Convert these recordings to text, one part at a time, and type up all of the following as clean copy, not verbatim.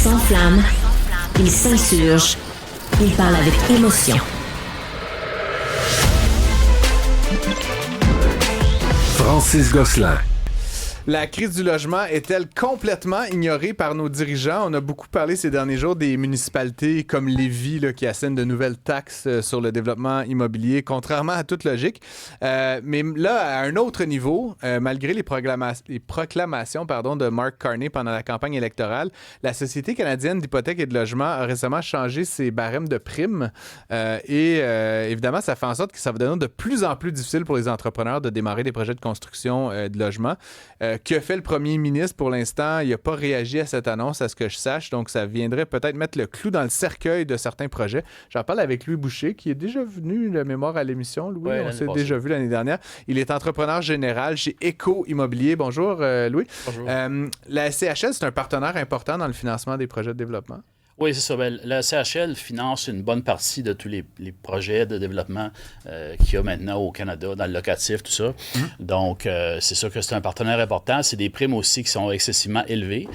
s'enflamme, il s'insurge, il parle avec émotion. Francis Gosselin. La crise du logement est-elle complètement ignorée par nos dirigeants? On a beaucoup parlé ces derniers jours des municipalités comme Lévis là, qui assènent de nouvelles taxes sur le développement immobilier, contrairement à toute logique. Mais là, à un autre niveau, malgré les proclamations de Mark Carney pendant la campagne électorale, la Société canadienne d'hypothèques et de logement a récemment changé ses barèmes de primes. Évidemment, ça fait en sorte que ça va devenir de plus en plus difficile pour les entrepreneurs de démarrer des projets de construction de logement. Que fait le premier ministre pour l'instant? Il n'a pas réagi à cette annonce, à ce que je sache. Donc, ça viendrait peut-être mettre le clou dans le cercueil de certains projets. J'en parle avec Louis Boucher, qui est déjà venu, de mémoire à l'émission. Louis, on s'est déjà vu l'année dernière. Il est entrepreneur général chez Éco Immobilier. Bonjour, Louis. Bonjour. La SCHL, c'est un partenaire important dans le financement des projets de développement. Oui, c'est ça. Bien, la CHL finance une bonne partie de tous les projets de développement qu'il y a maintenant au Canada, dans le locatif, tout ça. Donc, c'est sûr que c'est un partenaire important. C'est des primes aussi qui sont excessivement élevées,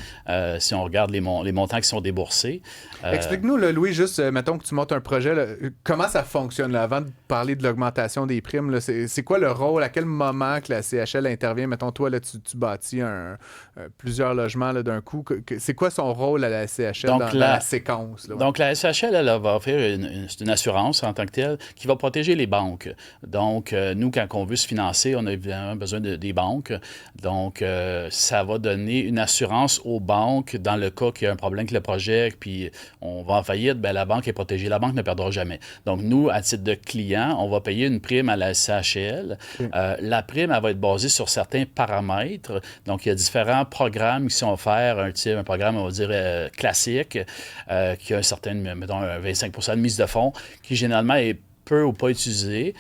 si on regarde les montants qui sont déboursés. Explique-nous, là, Louis, juste, mettons que tu montes un projet, là, comment ça fonctionne, là, avant de parler de l'augmentation des primes? Là, c'est quoi le rôle? À quel moment que la CHL intervient? Mettons, toi, là, tu bâtis plusieurs logements là, d'un coup. C'est quoi son rôle à la CHL dans la séquence? Là, ouais. Donc, la SHL, elle va offrir une assurance en tant que telle qui va protéger les banques. Donc, nous, quand on veut se financer, on a évidemment besoin des banques. Donc, ça va donner une assurance aux banques dans le cas qu'il y a un problème avec le projet, puis on va en faillite, bien, la banque est protégée. La banque ne perdra jamais. Donc, nous, à titre de client, on va payer une prime à la SHL. La prime, elle va être basée sur certains paramètres. Donc, il y a différents programmes qui sont offerts. Un programme, on va dire, classique, qui a un certain, mettons, 25 % de mise de fonds, qui généralement est peu ou pas utilisé,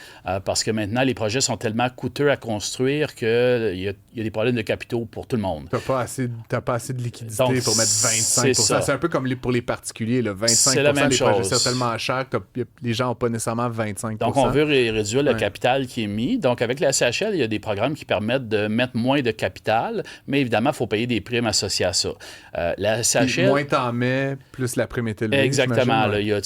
parce que maintenant, les projets sont tellement coûteux à construire qu'il y a des problèmes de capitaux pour tout le monde. T'as pas assez de liquidité pour mettre 25 %. C'est un peu comme pour les particuliers. Là. 25 c'est la même des chose. projets sont tellement chers que les gens n'ont pas nécessairement 25 %. Donc, on veut réduire le capital qui est mis. Donc, avec la CHL, il y a des programmes qui permettent de mettre moins de capital, mais évidemment, il faut payer des primes associées à ça. La CHL... Puis moins t'en mets, plus la prime est élevée. Exactement. Là,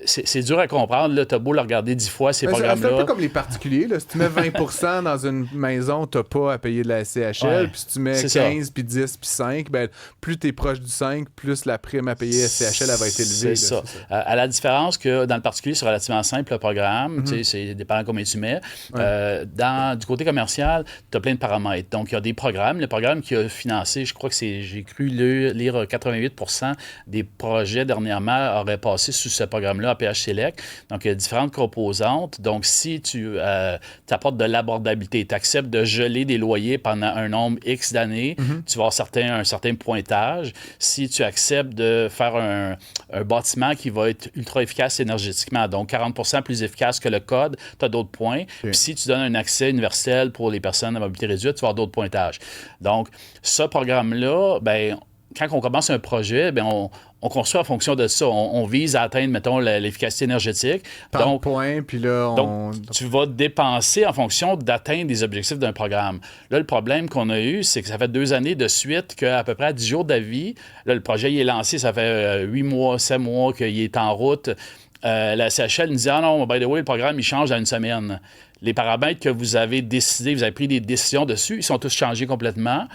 c'est dur à comprendre. Tu as beau le regarder 10 fois, ces programmes-là. C'est un peu comme les particuliers. Là. Si tu mets 20 % dans une maison, tu n'as pas à payer de la CHL. Puis si tu mets 15, puis 10, puis 5, ben, plus tu es proche du 5, plus la prime à payer SCHL elle va être élevée. C'est ça. À la différence que dans le particulier, c'est relativement simple le programme. C'est dépendant combien tu mets. Du côté commercial, tu as plein de paramètres. Donc, il y a des programmes. Le programme qui a financé, je crois que j'ai cru lire 88 % des projets dernièrement auraient passé sous ce programme-là à PH Select. Donc, il y a différentes composantes. Donc, si tu apportes de l'abordabilité, tu acceptes de geler des loyers pendant un nombre X d'années, tu vas avoir un certain pointage. Si tu acceptes de faire un bâtiment qui va être ultra efficace énergétiquement, donc 40 % plus efficace que le code, tu as d'autres points. Puis si tu donnes un accès universel pour les personnes à mobilité réduite, tu vas avoir d'autres pointages. Donc, ce programme-là, ben, quand on commence un projet, ben on construit en fonction de ça. On vise à atteindre, mettons, l'efficacité énergétique. Donc, puis là, donc, tu vas dépenser en fonction d'atteindre des objectifs d'un programme. Là, le problème qu'on a eu, c'est que ça fait 2 années de suite qu'à peu près à 10 jours d'avis, là, le projet il est lancé, ça fait 8 mois, 7 mois qu'il est en route. La CHL nous dit « Ah non, by the way, le programme, il change dans une semaine. » Les paramètres que vous avez décidés, vous avez pris des décisions dessus, ils sont tous changés complètement.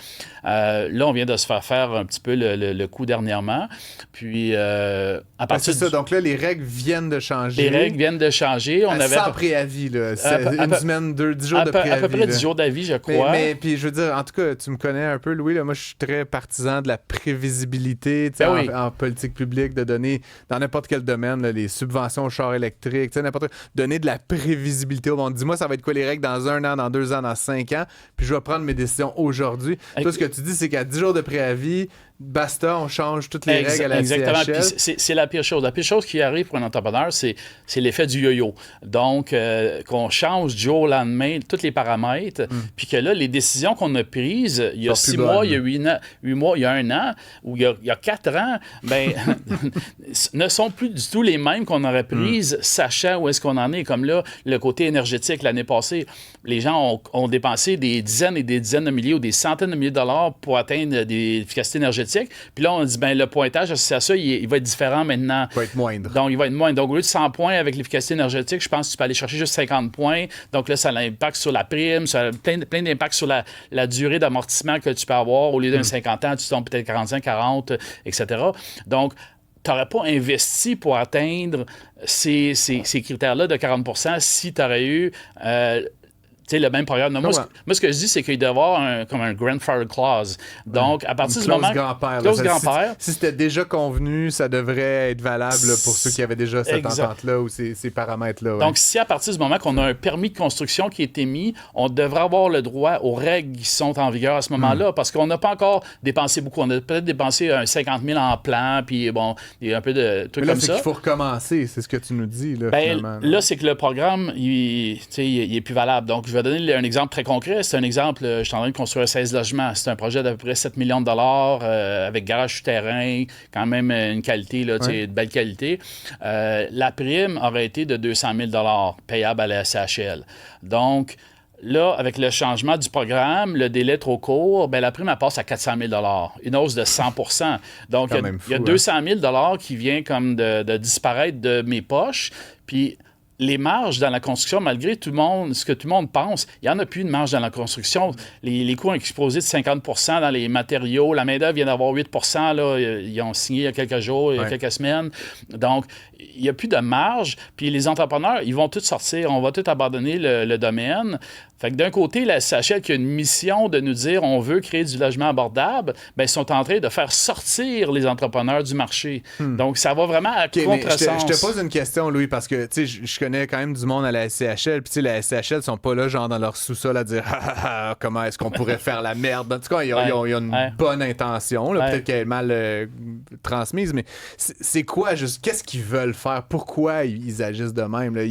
Là, on vient de se faire un petit peu le coup dernièrement. Puis, à partir c'est ça. Donc là, les règles viennent de changer. Les règles viennent de changer. On avait sans préavis, là. Une semaine, 10 jours de préavis. À peu près 10 jours d'avis, je crois. Mais puis, je veux dire, en tout cas, tu me connais un peu, Louis. Là, moi, je suis très partisan de la prévisibilité en politique publique, de donner, dans n'importe quel domaine, là, les subventions aux chars électriques, n'importe quoi, donner de la prévisibilité au monde. Dis-moi, ça va être quoi les règles dans 1 an, dans 2 ans, dans 5 ans, puis je vais prendre mes décisions aujourd'hui. Toi, ce que tu dis, c'est qu'à 10 jours de préavis, basta, on change toutes les règles à la exactement. CHL. Puis c'est la pire chose. La pire chose qui arrive pour un entrepreneur, c'est l'effet du yo-yo. Donc, qu'on change du jour au lendemain tous les paramètres, puis que là, les décisions qu'on a prises, il y a 6 mois, il y a 8 mois, il y a 1 an, ou il y a 4 ans, ben, ne sont plus du tout les mêmes qu'on aurait prises, sachant où est-ce qu'on en est. Comme là, le côté énergétique, l'année passée, les gens ont dépensé des dizaines et des dizaines de milliers ou des centaines de milliers de dollars pour atteindre des efficacités énergétiques énergétique. Puis là, on dit, le pointage associé à ça, il va être différent maintenant. Il va être moindre. Donc, il va être moindre. Donc, au lieu de 100 points avec l'efficacité énergétique, je pense que tu peux aller chercher juste 50 points. Donc là, ça a l'impact sur la prime, ça a plein d'impacts sur la durée d'amortissement que tu peux avoir. Au lieu d'un 50 ans, tu tombes peut-être 45, 40, etc. Donc, tu n'aurais pas investi pour atteindre ces critères-là de 40 % si tu aurais eu le même programme. Non, moi, ce que je dis, c'est qu'il doit y avoir un grandfather clause. Donc, à partir du moment... Clause grand-père. Si c'était déjà convenu, ça devrait être valable pour ceux qui avaient déjà cette entente-là ou ces paramètres-là. Ouais. Donc, si à partir du moment qu'on a un permis de construction qui est émis, on devrait avoir le droit aux règles qui sont en vigueur à ce moment-là, parce qu'on n'a pas encore dépensé beaucoup. On a peut-être dépensé 50 000 en plan, puis bon, il y a un peu de trucs comme ça. C'est qu'il faut recommencer, c'est ce que tu nous dis. Là, c'est que le programme, il est plus valable. Donc, je vais donner un exemple très concret. C'est un exemple, je suis en train de construire 16 logements. C'est un projet d'à peu près 7 millions de dollars avec garage souterrain, quand même une qualité, de belle qualité. La prime aurait été de 200 000 dollars payable à la SCHL. Donc, là, avec le changement du programme, le délai trop court, la prime, elle passe à 400 000 une hausse de 100 %. Donc, il y a 200 000 qui vient comme de disparaître de mes poches. Puis, les marges dans la construction, malgré ce que tout le monde pense, il n'y en a plus de marge dans la construction. Les coûts ont explosé de 50 % dans les matériaux. La main-d'œuvre vient d'avoir 8 % là, ils ont signé il y a quelques jours, il y a quelques semaines. Donc, il n'y a plus de marge. Puis les entrepreneurs, ils vont tous sortir. On va tous abandonner le domaine. Fait que d'un côté, la SCHL qui a une mission de nous dire on veut créer du logement abordable, ils sont en train de faire sortir les entrepreneurs du marché. Donc, ça va vraiment à contresens. Je te pose une question, Louis, parce que je connais quand même du monde à la SCHL. Puis la SCHL, ils sont pas là, genre dans leur sous-sol à dire comment est-ce qu'on pourrait faire la merde. En tout cas, il y a une bonne intention. Peut-être qu'elle est mal transmise, mais c'est quoi juste? Qu'est-ce qu'ils veulent faire? Pourquoi ils agissent de même? Là?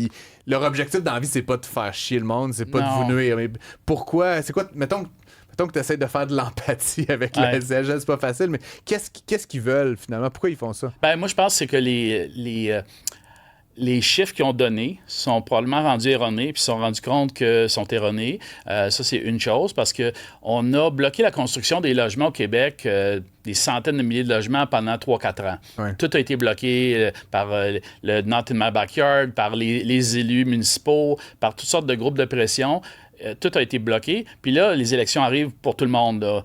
Leur objectif dans la vie, c'est pas de faire chier le monde, c'est pas de vous nuire. Mais pourquoi? C'est quoi? Mettons que tu essaies de faire de l'empathie avec la SCHL, c'est pas facile, mais qu'est-ce qu'ils veulent finalement? Pourquoi ils font ça? Moi, je pense que c'est que les chiffres qu'ils ont donnés sont probablement rendus erronés, puis ils se sont rendus compte qu'ils sont erronés. Ça, c'est une chose, parce qu'on a bloqué la construction des logements au Québec, des centaines de milliers de logements pendant 3-4 ans. Ouais. Tout a été bloqué par le Not in my backyard, par les élus municipaux, par toutes sortes de groupes de pression. Tout a été bloqué. Puis là, les élections arrivent pour tout le monde,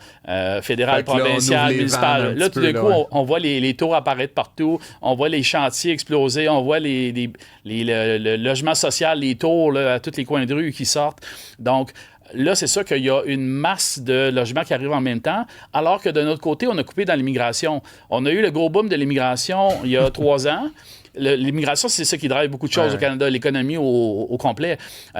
fédéral, provincial, municipal. Là, tout d'un coup, on voit les tours apparaître partout. On voit les chantiers exploser. On voit le logement social, les tours là, à tous les coins de rue qui sortent. Donc, là, c'est sûr qu'il y a une masse de logements qui arrivent en même temps, alors que de notre côté, on a coupé dans l'immigration. On a eu le gros boom de l'immigration il y a 3 ans. L'immigration, c'est ça qui drive beaucoup de choses au Canada, l'économie au complet.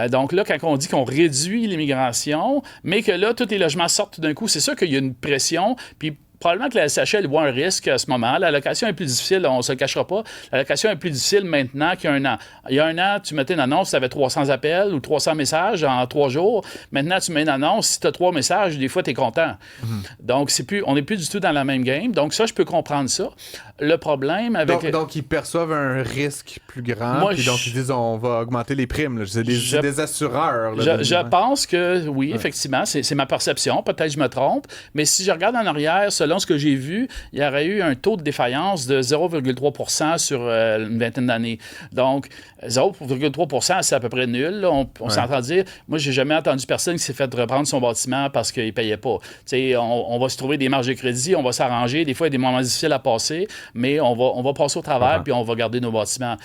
Donc là, quand on dit qu'on réduit l'immigration, mais que là, tous les logements sortent tout d'un coup, c'est sûr qu'il y a une pression, puis probablement que la SCHL voit un risque à ce moment. La location est plus difficile, on ne se le cachera pas. La location est plus difficile maintenant qu'il y a 1 an. Il y a 1 an, tu mettais une annonce, tu avais 300 appels ou 300 messages en 3 jours. Maintenant, tu mets une annonce, si tu as 3 messages, des fois, tu es content. Donc, on n'est plus du tout dans la même game. Donc, ça, je peux comprendre ça. Le problème avec... Donc ils perçoivent un risque plus grand, puis donc ils disent on va augmenter les primes. Là. C'est des assureurs. Là, je pense que, oui, effectivement, c'est ma perception. Peut-être que je me trompe. Mais si je regarde en arrière, selon ce que j'ai vu, il y aurait eu un taux de défaillance de 0,3 % sur une vingtaine d'années. Donc, 0,3 %, c'est à peu près nul. Là. On s'entend dire, moi, j'ai jamais entendu personne qui s'est fait reprendre son bâtiment parce qu'il ne payait pas. On va se trouver des marges de crédit, on va s'arranger. Des fois, il y a des moments difficiles à passer, mais on va passer au travers puis on va garder nos bâtiments.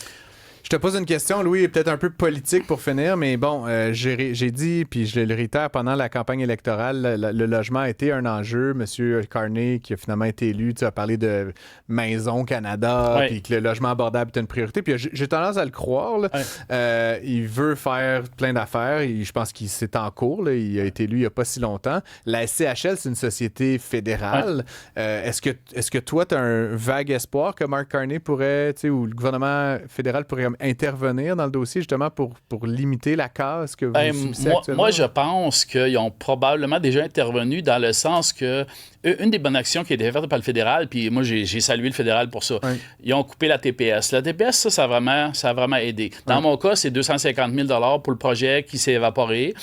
Je te pose une question, Louis, peut-être un peu politique pour finir, mais bon, j'ai dit, puis je le réitère, pendant la campagne électorale, le logement a été un enjeu. Monsieur Carney, qui a finalement été élu, a parlé de Maison Canada, puis que le logement abordable est une priorité. Puis j'ai tendance à le croire. Là. Il veut faire plein d'affaires. Je pense qu'il c'est en cours. Là. Il a été élu il n'y a pas si longtemps. La SCHL, c'est une société fédérale. Est-ce que toi, tu as un vague espoir que Mark Carney pourrait, ou le gouvernement fédéral pourrait intervenir dans le dossier justement pour limiter la casse que vous subissez actuellement? Moi, je pense qu'ils ont probablement déjà intervenu dans le sens que une des bonnes actions qui a été faite par le fédéral, puis moi, j'ai salué le fédéral pour ça. Ils ont coupé la TPS. La TPS, ça a vraiment aidé. Dans mon cas, c'est 250 000 $ pour le projet qui s'est évaporé.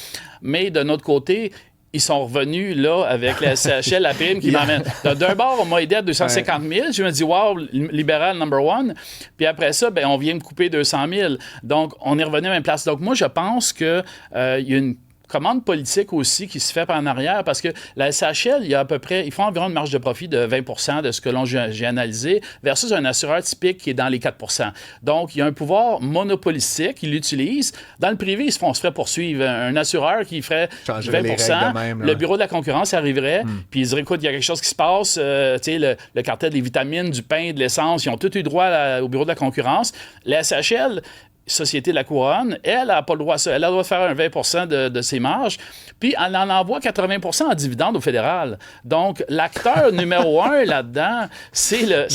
Mais de notre côté, ils sont revenus là avec la SCHL, la prime qui m'emmène. D'un bord, on m'a aidé à 250 000. Je me dis, wow, libéral number one. Puis après ça, ben, on vient me couper 200 000. Donc, on est revenu à la même place. Donc, moi, je pense qu'il y a une commande politique aussi qui se fait par en arrière parce que la SHL, il y a à peu près, ils font environ une marge de profit de 20 % de ce que j'ai analysé versus un assureur typique qui est dans les 4 %. Donc, il y a un pouvoir monopolistique, ils l'utilisent. Dans le privé, on se ferait poursuivre. Un assureur qui ferait 20 % même, le bureau de la concurrence arriverait, puis ils diraient, écoute, il y a quelque chose qui se passe, tu sais, le cartel des vitamines, du pain, de l'essence, ils ont tous eu droit au bureau de la concurrence. La SHL, Société de la Couronne, elle n'a pas le droit à ça. Elle a le droit de faire un 20 % de ses marges, puis elle en envoie 80 % en dividendes au fédéral. Donc, l'acteur numéro 1 là-dedans, c'est le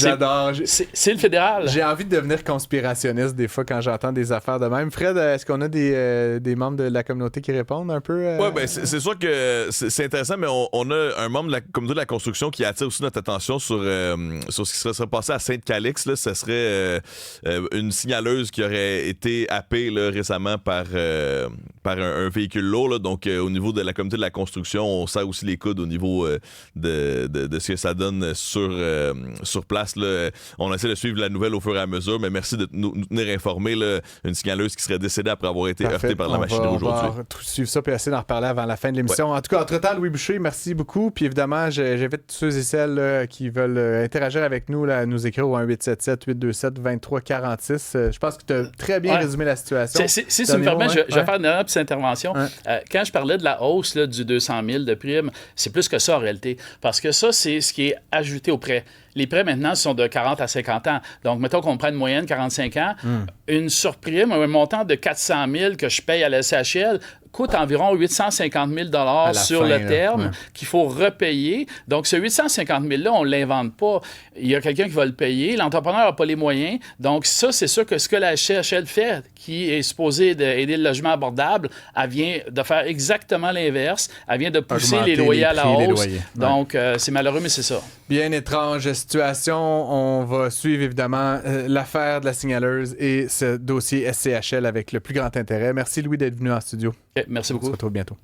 fédéral. J'ai envie de devenir conspirationniste des fois quand j'entends des affaires de même. Fred, est-ce qu'on a des membres de la communauté qui répondent un peu? Oui, ben c'est sûr que c'est intéressant, mais on a un membre de la communauté de la construction qui attire aussi notre attention sur ce qui serait passé à Sainte-Calix. Là, ce serait une signaleuse qui aurait été happé là, récemment par un véhicule lourd. Là. Donc, au niveau de la communauté de la construction, on serre aussi les coudes au niveau de ce que ça donne sur place. Là. On essaie de suivre la nouvelle au fur et à mesure, mais merci de nous tenir informés. Là, une signaleuse qui serait décédée après avoir été heurtée par la machinerie aujourd'hui. On va suivre ça et essayer d'en reparler avant la fin de l'émission. Ouais. En tout cas, entre-temps, Louis Boucher, merci beaucoup. Puis évidemment, j'invite tous ceux et celles là, qui veulent interagir avec nous, là, à nous écrire au 1-877-827-2346. Je pense que tu as très bien résumé la situation. Si tu me permets, je vais faire une dernière petite intervention. Quand je parlais de la hausse là, du 200 000 de primes, c'est plus que ça en réalité. Parce que ça, c'est ce qui est ajouté aux prêts. Les prêts, maintenant, sont de 40 à 50 ans. Donc, mettons qu'on prenne une moyenne 45 ans. Une surprime, un montant de 400 000 que je paye à la SHL coûte environ 850 000 sur le terme qu'il faut repayer. Donc, ce 850 000-là, on ne l'invente pas. Il y a quelqu'un qui va le payer. L'entrepreneur n'a pas les moyens. Donc, ça, c'est sûr que ce que la SHL fait, qui est supposée aider le logement abordable, elle vient de faire exactement l'inverse. Elle vient de pousser les loyers à la hausse. Donc, c'est malheureux, mais c'est ça. Bien étrange situation. On va suivre, évidemment, l'affaire de la signaleuse et ce dossier SCHL avec le plus grand intérêt. Merci, Louis, d'être venu en studio. Merci beaucoup. On se retrouve bientôt.